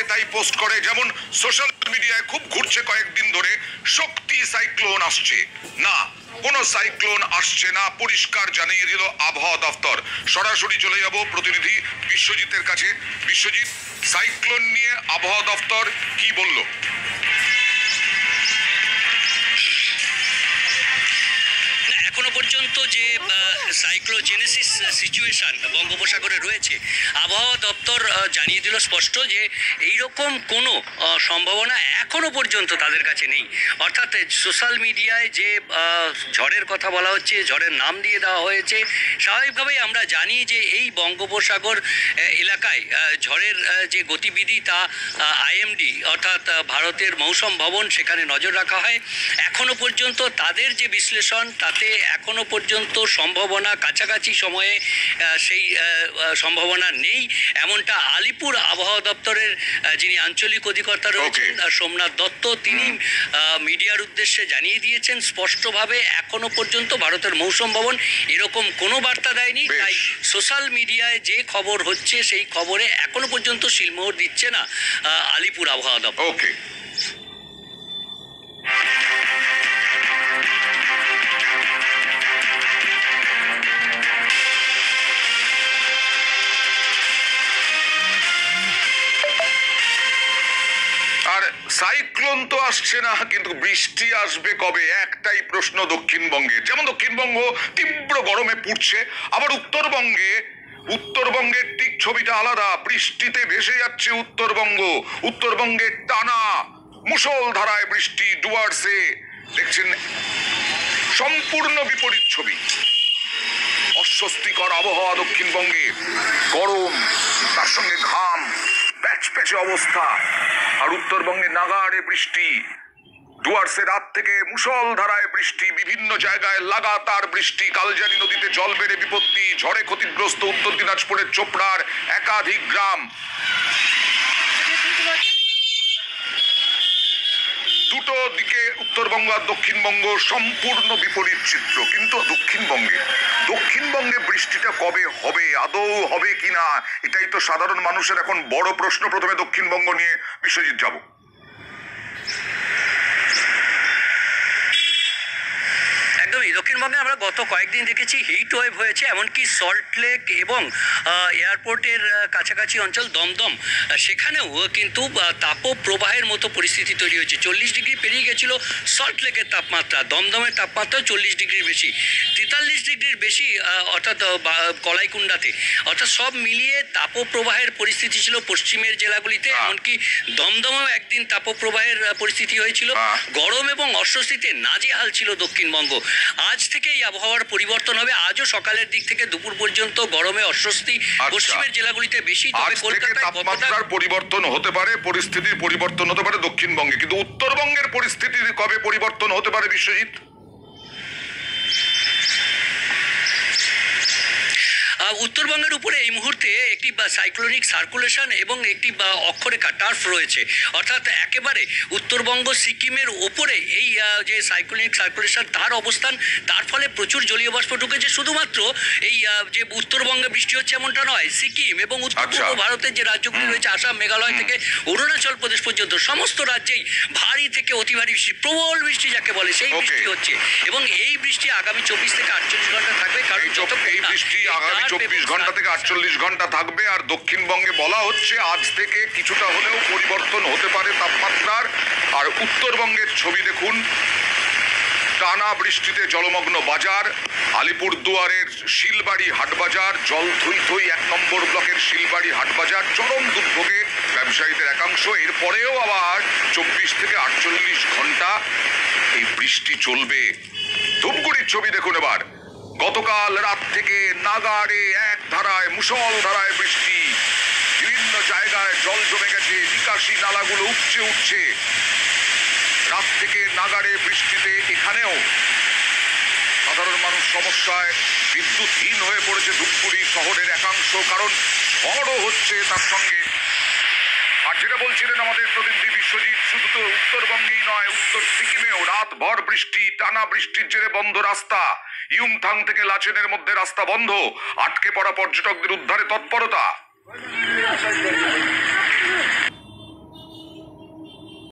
তাই পোস্ট করে। যেমন সোশ্যাল মিডিয়ায় খুব ঘুরছে কয়েকদিন ধরে, শক্তি সাইক্লোন আসছে। না, কোনো সাইক্লোন আসছে না, পরিষ্কার জানিয়ে দিল আবহাওয়া দপ্তর। সরাসরি চলে যাব প্রতিনিধি বিশ্বজিতের কাছে। বিশ্বজিৎ, সাইক্লোন নিয়ে আবহাওয়া দপ্তর কি বলল? এখনো পর্যন্ত যে সাইক্লোজেনেসিস সিচুয়েশন বঙ্গোপসাগরে রয়েছে, আবহাওয়া দপ্তর জানিয়ে দিল স্পষ্ট যে এইরকম কোনো সম্ভাবনা এখনো পর্যন্ত তাদের কাছে নেই। অর্থাৎ সোশ্যাল মিডিয়ায় যে ঝড়ের কথা বলা হচ্ছে, ঝড়ের নাম দিয়ে দেওয়া হয়েছে, স্বাভাবিকভাবেই আমরা জানি যে এই বঙ্গোপসাগর এলাকায় ঝড়ের যে গতিবিধি তা আইএমডি অর্থাৎ ভারতের মৌসুম ভবন সেখানে নজর রাখা হয়। এখনো পর্যন্ত তাদের যে বিশ্লেষণ তাতে এখনো পর্যন্ত সম্ভাবনা কাছাকাছি সময়ে সেই সম্ভাবনা নেই, এমনটা আলিপুর আবহাওয়া দপ্তরের যিনি আঞ্চলিক অধিকর্তা রয়েছেন সোমনাথ দত্ত, তিনি মিডিয়ার উদ্দেশ্যে জানিয়ে দিয়েছেন স্পষ্টভাবে এখনো পর্যন্ত ভারতের মৌসুম ভবন এরকম কোনো বার্তা দেয়নি। তাই সোশ্যাল মিডিয়ায় যে খবর হচ্ছে সেই খবরে এখনো পর্যন্ত শিলমোহর দিচ্ছে না আলিপুর আবহাওয়া দপ্তর। আর সাইক্লোন তো আসছে না, কিন্তু বৃষ্টি আসবে কবে একটাই প্রশ্ন দক্ষিণবঙ্গে। যেমন দক্ষিণবঙ্গ তীব্র গরমে পুড়ছে, আবার উত্তরবঙ্গের ঠিক ছবিটা আলাদা। বৃষ্টিতে ভেসে যাচ্ছে উত্তরবঙ্গ। উত্তরবঙ্গের টানা মুষলধারায় বৃষ্টি, ডুয়ার্সে দেখছেন সম্পূর্ণ বিপরীত ছবি। অস্বস্তিকর আবহাওয়া দক্ষিণবঙ্গে, গরম তার সঙ্গে ঘাম, প্যাচপ্যাচে অবস্থা। আর উত্তরবঙ্গে নাগাড়ে বৃষ্টি, ডুয়ার্সে রাত থেকে মুষলধারায় বৃষ্টি, বিভিন্ন জায়গায় লাগাতার বৃষ্টি। কালজানি নদীতে জল বেড়ে বিপত্তি, ঝড়ে ক্ষতিগ্রস্ত উত্তর দিনাজপুরের চোপড়ার একাধিক গ্রাম। দুটো দিকে উত্তরবঙ্গ আর দক্ষিণবঙ্গ সম্পূর্ণ বিপরীত চিত্র। কিন্তু দক্ষিণবঙ্গে বৃষ্টিটা কবে হবে, আদৌ হবে কিনা, এটাই তো সাধারণ মানুষের এখন বড় প্রশ্ন। প্রথমে দক্ষিণবঙ্গ নিয়ে বিশ্বজিৎ যাব। একদমই, দক্ষিণবঙ্গে আমরা গত কয়েকদিন দেখেছি হিট ওয়েভ হয়েছে, এমনকি সল্টলেক এবং এয়ারপোর্টের কাছাকাছি অঞ্চল দমদম, সেখানেও কিন্তু তাপপ্রবাহের মতো পরিস্থিতি তৈরি হয়েছে। 40 ডিগ্রি পেরিয়ে গেছিল সল্টলেকের তাপমাত্রা, দমদমের তাপমাত্রা 40 ডিগ্রির বেশি, 43 ডিগ্রির বেশি অর্থাৎ কলাইকুণ্ডাতে। অর্থাৎ সব মিলিয়ে তাপপ্রবাহের পরিস্থিতি ছিল পশ্চিমের জেলাগুলিতে, এমনকি দমদমেও একদিন তাপপ্রবাহের পরিস্থিতি হয়েছিল। গরম এবং অস্বস্তিতে নাজেহাল ছিল দক্ষিণবঙ্গ। আজ থেকে এই আবহাওয়ার পরিবর্তন হবে। আজও সকালের দিক থেকে দুপুর পর্যন্ত গরমে অস্বস্তি পশ্চিমের জেলাগুলিতে বেশি, তবে কলকাতায় তাপমাত্রার পরিবর্তন হতে পারে, পরিস্থিতির পরিবর্তন হতে পারে দক্ষিণবঙ্গে। কিন্তু উত্তরবঙ্গের পরিস্থিতির কবে পরিবর্তন হতে পারে বিশ্বজিৎ? উত্তরবঙ্গের উপরে এই মুহূর্তে একটি সাইক্লোনিক সার্কুলেশন এবং একটি অক্ষরেখা টার্ফ রয়েছে। অর্থাৎ একেবারে উত্তরবঙ্গ সিকিমের ওপরে এই যে সাইক্লোনিক সার্কুলেশন তার অবস্থান, তার ফলে প্রচুর জলীয় বাষ্প ঢুকেছে। শুধুমাত্র এই যে উত্তরবঙ্গে বৃষ্টি হচ্ছে এমনটা নয়, সিকিম এবং উত্তর পূর্ব ভারতের যে রাজ্যগুলি রয়েছে, আসাম, মেঘালয় থেকে অরুণাচল প্রদেশ পর্যন্ত সমস্ত রাজ্যেই ভারী থেকে অতি ভারী বৃষ্টি, প্রবল বৃষ্টি যাকে বলে, সেই বৃষ্টি হচ্ছে। এবং এই বৃষ্টি আগামী 24 থেকে 48 ঘন্টা থাকবে, কারণ এই বৃষ্টি আগামী 24 ঘন্টা থেকে 48 ঘন্টা থাকবে। আর দক্ষিণবঙ্গে বলা হচ্ছে আজ থেকে কিছুটা হলেও পরিবর্তন হতে পারে তাপমাত্রার। আর উত্তরবঙ্গের ছবি দেখুন, টানা বৃষ্টিতে জলমগ্ন বাজার। আলিপুরদুয়ারের শিলবাড়ি হাটবাজার জল থই থই, 1 নম্বর ব্লকের শিলবাড়ি হাটবাজার চরম দুর্ভোগে ব্যবসায়ীদের একাংশ। এরপরেও আবার 24 থেকে 48 ঘন্টা এই বৃষ্টি চলবে। ধূপগুড়ির ছবি দেখুন এবার। গতকাল রাত থেকে নাগাড়ে এক ধারায় মুষলধারায় বৃষ্টি, বিভিন্ন জায়গায় জল জমে গেছে, নিকাশি নালাগুলো উপচে উঠছে। রাত থেকে নাগাড়ে বৃষ্টিতে এখানেও সাধারণ মানুষ সমস্যায়, বিদ্যুৎহীন হয়ে পড়েছে ধূপগুড়ি শহরের একাংশ, কারণ ঝড়ও হচ্ছে তার সঙ্গে। আর যেটা বলছিলেন আমাদের প্রতিনিধি বিশ্বজিৎ, শুধু তো উত্তরবঙ্গেই নয়, উত্তর সিকিমেও রাতভর বৃষ্টি, টানা বৃষ্টির জেরে বন্ধ রাস্তা। ইউমথাং থেকে লাচেনের মধ্যে রাস্তা বন্ধ, আটকে পড়া পর্যটকদের উদ্ধারে তৎপরতা।